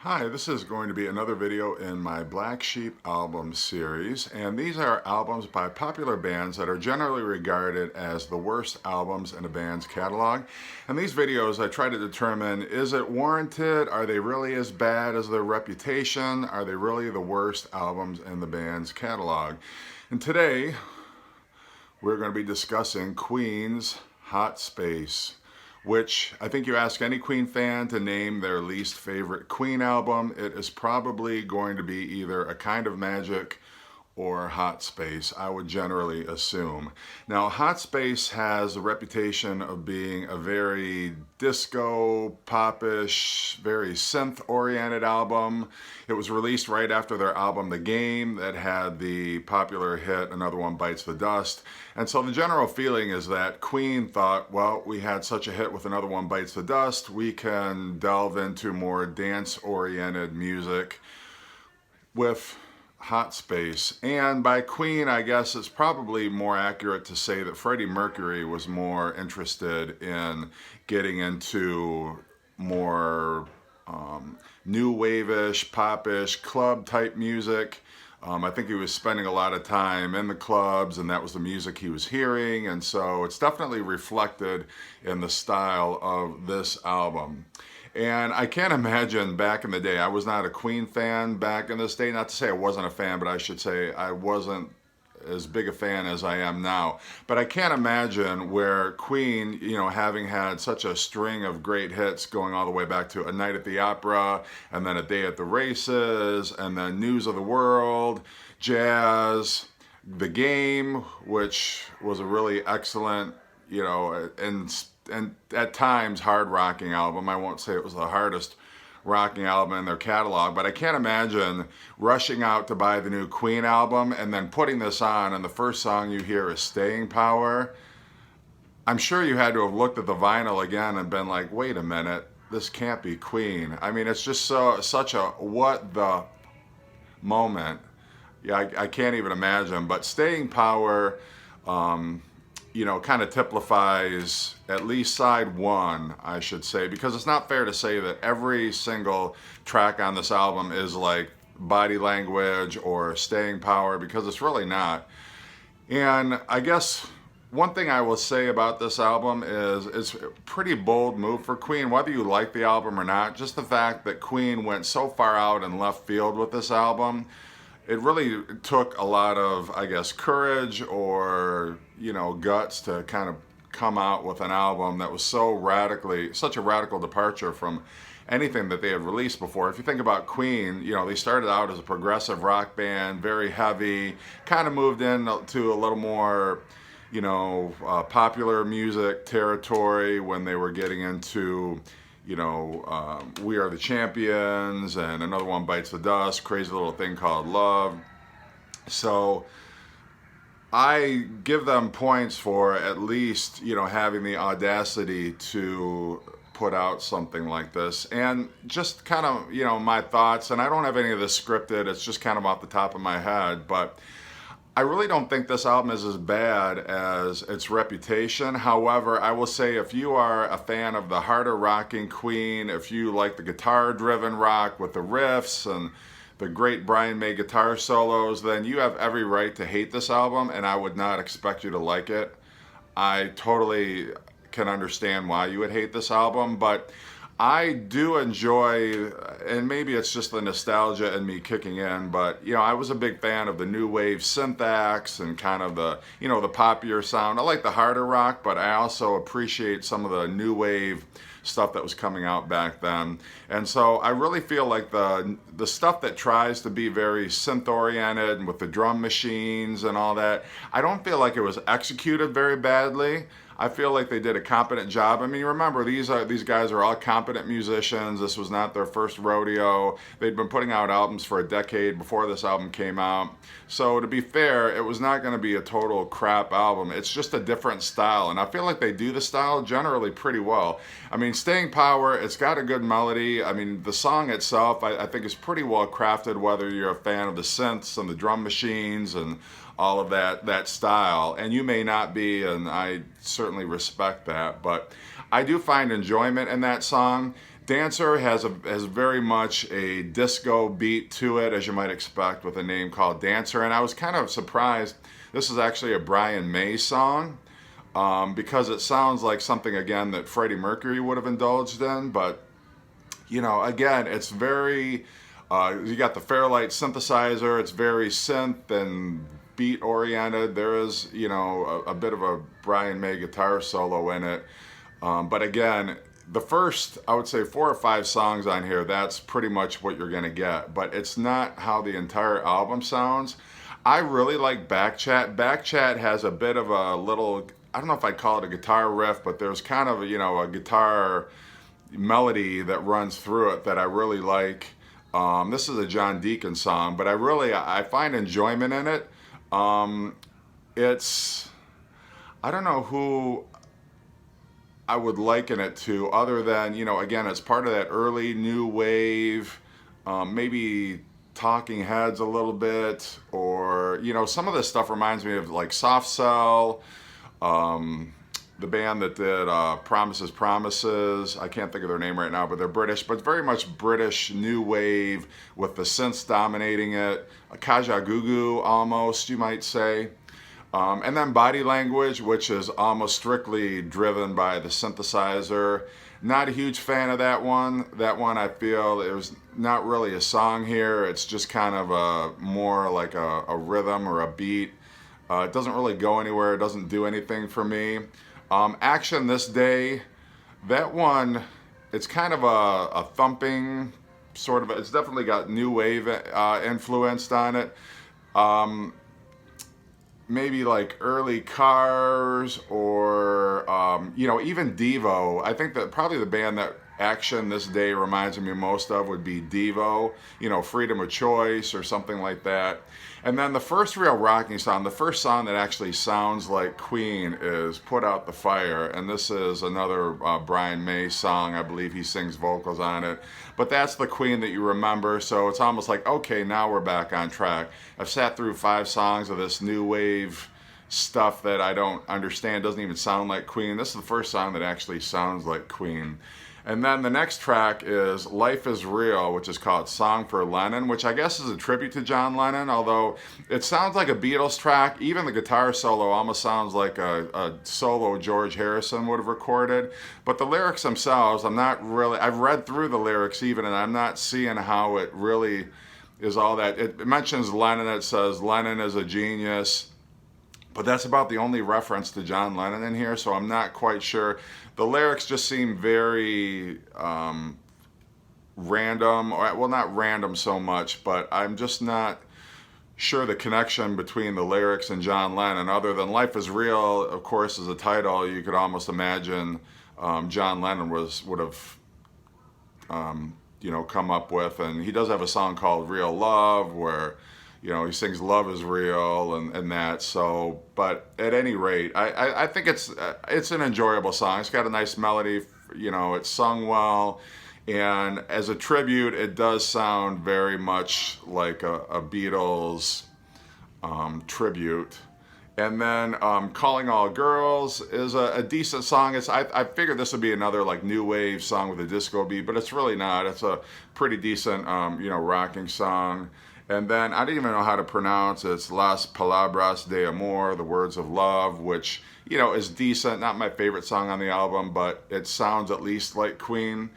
Hi, this is going to be another video in my Black Sheep album series, and these are albums by popular bands that are generally regarded as the worst albums in a band's catalog. And these videos I try to determine, is it warranted? Are they really as bad as their reputation? Are they really the worst albums in the band's catalog? And today we're going to be discussing Queen's Hot Space, which I think you ask any Queen fan to name their least favorite Queen album, it is probably going to be either A Kind of Magic or Hot Space, I would generally assume. Now, Hot Space has a reputation of being a very disco, popish, very synth-oriented album. It was released right after their album The Game that had the popular hit Another One Bites the Dust. And so the general feeling is that Queen thought, well, we had such a hit with Another One Bites the Dust, we can delve into more dance-oriented music with Hot Space. And by Queen, I guess it's probably more accurate to say that Freddie Mercury was more interested in getting into more new wave-ish, pop-ish, club-type music. I think he was spending a lot of time in the clubs, and that was the music he was hearing, and so it's definitely reflected in the style of this album. And I can't imagine back in the day, I was not a Queen fan back in this day, not to say I wasn't a fan, but I should say I wasn't as big a fan as I am now. But I can't imagine where Queen, having had such a string of great hits going all the way back to A Night at the Opera, and then A Day at the Races, and then News of the World, Jazz, The Game, which was a really excellent, and at times hard rocking album. I won't say it was the hardest rocking album in their catalog, but I can't imagine rushing out to buy the new Queen album and then putting this on and the first song you hear is Staying Power. I'm sure you had to have looked at the vinyl again and been like, wait a minute, this can't be Queen. I mean, it's just such a what the moment. Yeah, I can't even imagine, but Staying Power, kind of typifies at least side one, I should say, because it's not fair to say that every single track on this album is like Body Language or Staying Power, because it's really not. And I guess one thing I will say about this album is it's a pretty bold move for Queen, whether you like the album or not. Just the fact that Queen went so far out in left field with this album, it really took a lot of, I guess, courage or, guts to kind of come out with an album that was such a radical departure from anything that they had released before. If you think about Queen, they started out as a progressive rock band, very heavy, kind of moved into a little more, popular music territory when they were getting into We Are the Champions and Another One Bites the Dust, Crazy Little Thing Called Love. So I give them points for at least, having the audacity to put out something like this. And just kind of, my thoughts, and I don't have any of this scripted, it's just kind of off the top of my head, but I really don't think this album is as bad as its reputation. However, I will say if you are a fan of the harder rocking Queen, if you like the guitar-driven rock with the riffs and the great Brian May guitar solos, then you have every right to hate this album, and I would not expect you to like it. I totally can understand why you would hate this album, but I do enjoy, and maybe it's just the nostalgia in me kicking in, but I was a big fan of the new wave synth and kind of the the poppier sound. I like the harder rock, but I also appreciate some of the new wave stuff that was coming out back then. And so I really feel like the stuff that tries to be very synth oriented with the drum machines and all that, I don't feel like it was executed very badly. I feel like they did a competent job. I mean, remember, these guys are all competent musicians. This was not their first rodeo. They'd been putting out albums for a decade before this album came out. So to be fair, it was not going to be a total crap album. It's just a different style, and I feel like they do the style generally pretty well. I mean, Staying Power, it's got a good melody. I mean, the song itself, I think is pretty well crafted, whether you're a fan of the synths and the drum machines and all of that style, and you may not be, and I certainly respect that, but I do find enjoyment in that song. Dancer has very much a disco beat to it, as you might expect with a name called Dancer. And I was kind of surprised. This is actually a Brian May song, because it sounds like something, again, that Freddie Mercury would have indulged in. But, you know, again, it's very, you got the Fairlight synthesizer. It's very synth and beat oriented. There is, you know, a bit of a Brian May guitar solo in it. But again, the first, I would say 4 or 5 songs on here, that's pretty much what you're gonna get, but it's not how the entire album sounds. I really like Backchat. Backchat has a bit of a little, I don't know if I'd call it a guitar riff, but there's kind of, you know, a guitar melody that runs through it that I really like. This is a John Deacon song, but I find enjoyment in it. It's, I don't know who I would liken it to, other than, you know, again, it's part of that early new wave, maybe Talking Heads a little bit, or, you know, some of this stuff reminds me of like Soft Cell, the band that did Promises, Promises. I can't think of their name right now, but they're British, but very much British new wave with the synths dominating it, a Kajagoogoo almost, you might say. And then Body Language, which is almost strictly driven by the synthesizer. Not a huge fan of that one. That one, I feel there's not really a song here. It's just kind of a more like a rhythm or a beat. It doesn't really go anywhere. It doesn't do anything for me. Action This Day, that one, it's kind of a thumping sort of, it's definitely got new wave influenced on it. Maybe like early Cars, or you know, even Devo. I think that probably the band that Action This Day reminds me most of would be Devo, you know, Freedom of Choice or something like that. And then the first real rocking song, the first song that actually sounds like Queen, is Put Out the Fire. And this is another Brian May song. I believe he sings vocals on it. But that's the Queen that you remember. So it's almost like, okay, now we're back on track. I've sat through 5 songs of this new wave stuff that I don't understand, doesn't even sound like Queen. This is the first song that actually sounds like Queen. And then the next track is Life is Real, which is called Song for Lennon, which I guess is a tribute to John Lennon, although it sounds like a Beatles track. Even the guitar solo almost sounds like a solo George Harrison would have recorded. But the lyrics themselves, I've read through the lyrics even, and I'm not seeing how it really is all that. It mentions Lennon, it says Lennon is a genius, but that's about the only reference to John Lennon in here, so I'm not quite sure. The lyrics just seem very random, or, well, not random so much, but I'm just not sure the connection between the lyrics and John Lennon, other than Life is Real, of course, as a title. You could almost imagine John Lennon would have you know, come up with, and he does have a song called Real Love, where, you know, he sings love is real and that. So, but at any rate, I think it's an enjoyable song. It's got a nice melody, you know, it's sung well, and as a tribute, it does sound very much like a Beatles tribute. And then Calling All Girls is a decent song. I figured this would be another like new wave song with a disco beat, but it's really not. It's a pretty decent you know, rocking song. And then I didn't even know how to pronounce it. It's Las Palabras de Amor, the words of love, which, you know, is decent. Not my favorite song on the album, but it sounds at least like Queen.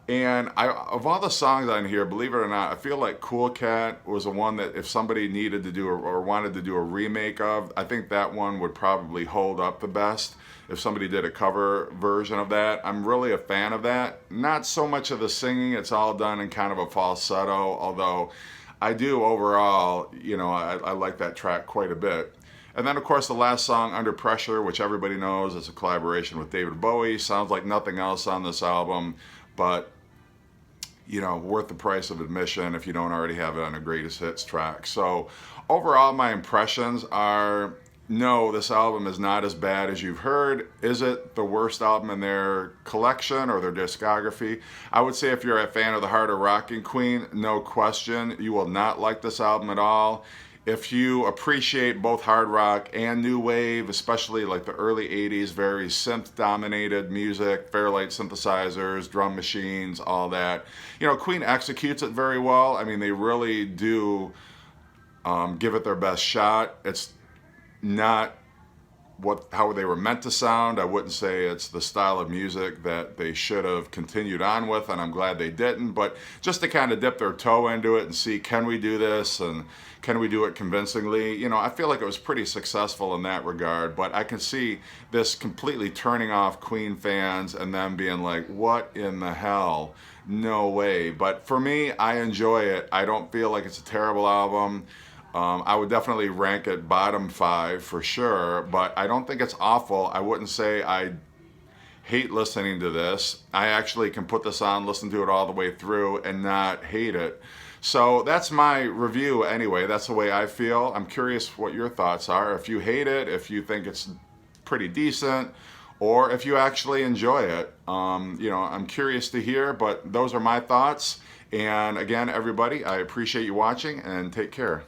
And of all the songs on here, believe it or not, I feel like Cool Cat was the one that if somebody needed to do or wanted to do a remake of, I think that one would probably hold up the best if somebody did a cover version of that. I'm really a fan of that. Not so much of the singing. It's all done in kind of a falsetto, although I do overall, you know, I like that track quite a bit. And then, of course, the last song, Under Pressure, which everybody knows is a collaboration with David Bowie. Sounds like nothing else on this album, but, you know, worth the price of admission if you don't already have it on a greatest hits track. So overall, my impressions are, no, this album is not as bad as you've heard. Is it the worst album in their collection or their discography? I would say if you're a fan of the harder rocking Queen, no question, you will not like this album at all. if you appreciate both hard rock and new wave, especially like the early 80s, very synth dominated music, Fairlight synthesizers, drum machines, all that, you know, Queen executes it very well. I mean, they really do give it their best shot. It's not how they were meant to sound. I wouldn't say it's the style of music that they should have continued on with, and I'm glad they didn't, but just to kind of dip their toe into it and see, can we do this and can we do it convincingly? You know, I feel like it was pretty successful in that regard, but I can see this completely turning off Queen fans and them being like, what in the hell? No way. But for me, I enjoy it. I don't feel like it's a terrible album. I would definitely rank it bottom 5 for sure, but I don't think it's awful. I wouldn't say I hate listening to this. I actually can put this on, listen to it all the way through, and not hate it. So that's my review anyway. That's the way I feel. I'm curious what your thoughts are. If you hate it, if you think it's pretty decent, or if you actually enjoy it. You know, I'm curious to hear, but those are my thoughts. And again, everybody, I appreciate you watching, and take care.